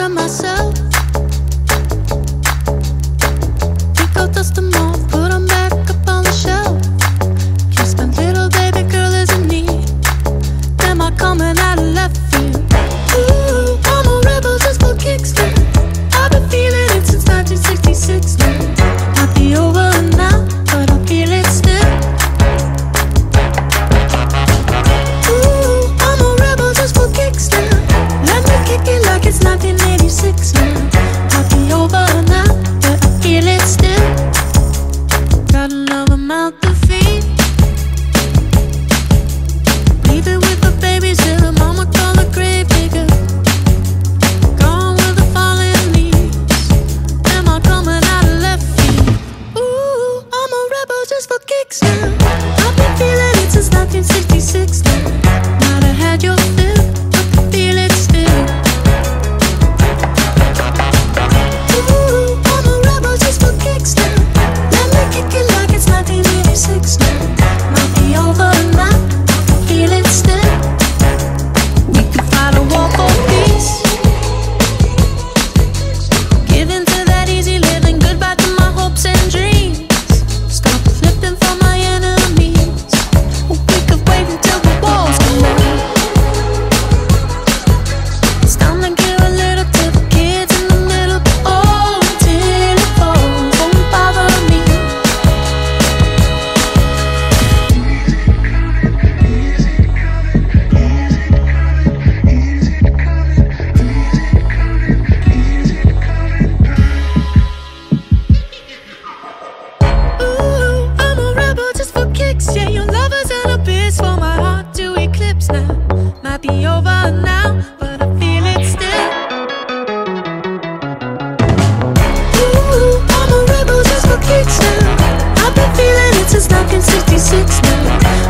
inside myself. Pick out, dust them off, put them back up on the shelf. Kiss my little baby girl is in need. Am I coming out of left field? Ooh, I'm a rebel just for kicks now. I've been feeling it since 1966 now. Might be over now, but I feel it still. Ooh, I'm a rebel just for kicks now. Let me kick it like it's 1986 now. Might be over now, but I feel it still. Got another mouth to feed. Leaving with the babies till the mama call the grave digger. Gone with the falling leaves. Am I coming out of left field? Ooh, I'm a rebel just for kicks now. I've been feeling it since 1966 now. Might have had your fill, but I feel it still. Ooh, I'm a rebel just for kicks now. Let me kick it like it's 1986 now. Might be over now, I feel it still. We could fight a war for peace. Give in to that easy living, goodbye to my hopes and dreams. Stop flipping for my enemies. We could wait until the walls come down. It's time to give a little to the kids in the middle. Oh, till it falls, won't bother me. Ooh, I'm a rebel just for kicks. Yeah, your love is an abyss for my heart to eclipse now. Might be over now, but I feel it still. Ooh, I'm a rebel just for kicks now. I've been feeling it since 1966 now.